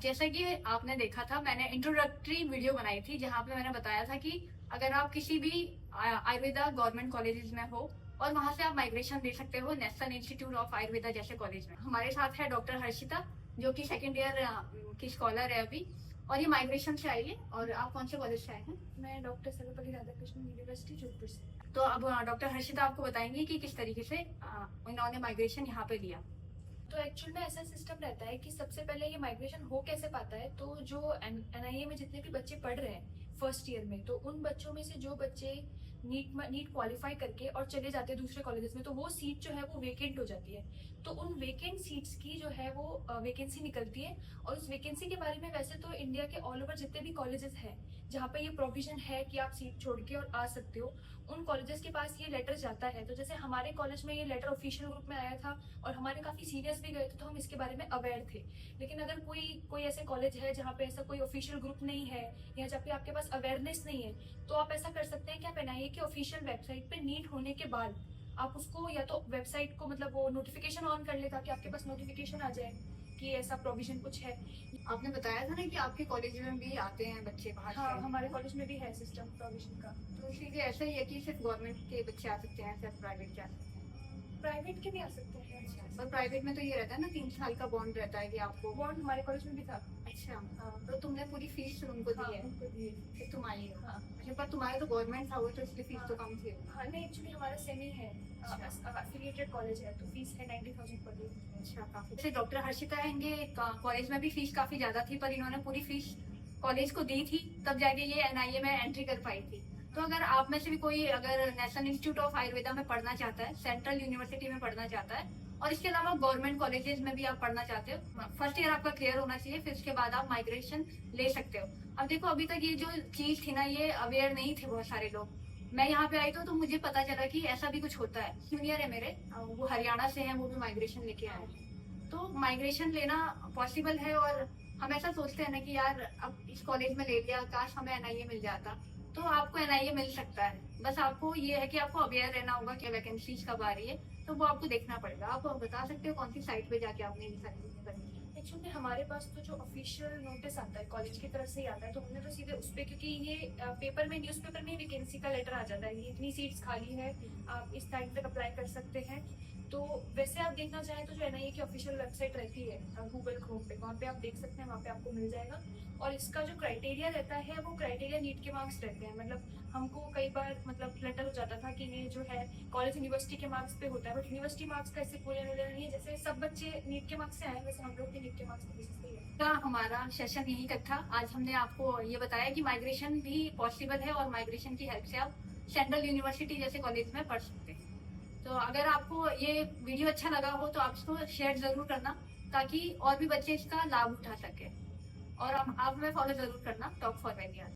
जैसा कि आपने देखा था, मैंने इंट्रोडक्टरी वीडियो बनाई थी जहां पे मैंने बताया था कि अगर आप किसी भी आयुर्वेदा गवर्नमेंट कॉलेजेस में हो और वहां से आप माइग्रेशन दे सकते हो नेशनल इंस्टीट्यूट ऑफ आयुर्वेदा जैसे कॉलेज में। हमारे साथ है डॉक्टर हर्षिता, जो कि सेकेंड ईयर की स्कॉलर है अभी, और ये माइग्रेशन से आई है। और आप कौन से कॉलेज से आए हैं? मैं डॉक्टर सर्वपल्ली राधाकृष्णन यूनिवर्सिटी जोधपुर से। तो अब डॉक्टर हर्षिता आपको बताएंगे कि किस तरीके से इन्होंने माइग्रेशन यहाँ पे लिया। तो एक्चुअल में ऐसा सिस्टम रहता है कि सबसे पहले ये माइग्रेशन हो कैसे पाता है, तो जो एनआईए में जितने भी बच्चे पढ़ रहे हैं फर्स्ट ईयर में, तो उन बच्चों में से जो बच्चे नीट क्वालिफाई करके और चले जाते हैं दूसरे कॉलेजेस में, तो वो सीट जो है वो वेकेंट हो जाती है। तो उन वेकेंट सीट्स की जो है वो वैकेंसी निकलती है, और उस वैकेंसी के बारे में वैसे तो इंडिया के ऑल ओवर जितने भी कॉलेजेस हैं जहाँ पे ये प्रोविजन है कि आप सीट छोड़ के और आ सकते हो, उन कॉलेजेस के पास ये लेटर जाता है। तो जैसे हमारे कॉलेज में ये लेटर ऑफिशियल ग्रुप में आया था और हमारे काफी सीनियर्स भी गए थे, तो हम इसके बारे में अवेयर थे। लेकिन अगर कोई ऐसे कॉलेज है जहाँ पे ऐसा कोई ऑफिशियल ग्रुप नहीं है या जहाँ पे आपके पास अवेयरनेस नहीं है, तो आप ऐसा कर सकते हैं कि आप एनआईए की ऑफिशियल वेबसाइट पे नीट होने के बाद आप उसको या तो वेबसाइट को मतलब वो नोटिफिकेशन ऑन कर ले ताकि आपके पास नोटिफिकेशन आ जाए कि ऐसा प्रोविजन कुछ है। आपने बताया था ना कि आपके कॉलेज में भी आते हैं बच्चे बाहर हाँ, से। हमारे कॉलेज में भी है सिस्टम प्रोविजन का। तो इसीलिए ऐसा ही है कि सिर्फ गवर्नमेंट के बच्चे आ सकते हैं, सिर्फ प्राइवेट के आ सकते हैं? प्राइवेट के भी आ सकते हैं। पर प्राइवेट में तो ये रहता है ना, 3 साल का बॉन्ड रहता है कि आपको। बॉन्ड हमारे कॉलेज में भी था। अच्छा, हाँ, तो तुमने पूरी फीस उनको दी है? उनको दिए। फिर तुम आई हो? हाँ। अच्छा, पर तुम्हारा तो गवर्नमेंट था वो, तो इसलिए फीस तो कम थी। हाँ नहीं, एक्चुअली हमारा सेमी है, एफिलिएटेड कॉलेज है, तो फीस है 90,000 पर ईयर। अच्छा, काफी। जैसे डॉक्टर हर्षिता है, इनके कॉलेज में भी फीस काफी ज्यादा थी, पर इन्होंने पूरी फीस कॉलेज को दी थी, तब जाके ये एनआईए में एंट्री कर पाई थी। तो अगर आप में से भी कोई अगर नेशनल इंस्टीट्यूट ऑफ आयुर्वेदा में पढ़ना चाहता है, सेंट्रल यूनिवर्सिटी में पढ़ना चाहता है, और इसके अलावा गवर्नमेंट कॉलेजेस में भी आप पढ़ना चाहते हो, फर्स्ट ईयर आपका क्लियर होना चाहिए, फिर उसके बाद आप माइग्रेशन ले सकते हो। अब देखो, अभी तक ये जो चीज थी ना, ये अवेयर नहीं थे बहुत सारे लोग। मैं यहाँ पे आई तो मुझे पता चला कि ऐसा भी कुछ होता है। जूनियर है मेरे, वो हरियाणा से हैं, वो भी माइग्रेशन लेके आए हैं। तो माइग्रेशन लेना पॉसिबल है, और हम ऐसा सोचते हैं ना कि यार अब इस कॉलेज में ले लिया, काश हमें एनआईए मिल जाता। तो आपको एनआईए मिल सकता है, बस आपको ये है कि आपको अवेयर रहना होगा कि वैकेंसीज कब आ रही है, तो वो आपको देखना पड़ेगा। आप बता सकते हो कौन सी साइट पे जाके आपने ये सारी चीजें करनी है? एक्चुअली हमारे पास तो जो ऑफिशियल नोटिस आता है कॉलेज की तरफ से ही आता है, तो हमने तो सीधे उस पे, क्योंकि ये पेपर में न्यूज़पेपर में वैकेंसी का लेटर आ जाता है, ये इतनी सीट्स खाली है, आप इस टाइम तक अप्लाई कर सकते हैं। तो वैसे आप देखना चाहें तो जो एनआईए की ऑफिशियल वेबसाइट रहती है गूगल क्रोम पे, वहाँ पे आप देख सकते हैं, वहाँ पे आपको मिल जाएगा। और इसका जो क्राइटेरिया रहता है वो क्राइटेरिया नीट के मार्क्स रहते हैं। मतलब हमको कई बार मतलब लेटर हो जाता था कि ये जो है कॉलेज यूनिवर्सिटी के मार्क्स पे होता है, बट यूनिवर्सिटी मार्क्स का इससे कोई लेना नहीं है। जैसे सब बच्चे नीट के मार्क्स से आए, वैसे हम लोग के नीट के मार्क्स के बेसिस पे है। का हमारा सेशन यही तक था। आज हमने आपको ये बताया कि माइग्रेशन भी पॉसिबल है, और माइग्रेशन की हेल्प से आप सेंट्रल यूनिवर्सिटी जैसे कॉलेज में पढ़ सकते हैं। तो अगर आपको ये वीडियो अच्छा लगा हो तो आप इसको शेयर जरूर करना, ताकि और भी बच्चे इसका लाभ उठा सके। और आप हमें फॉलो जरूर करना, टॉक फॉर इंडिया।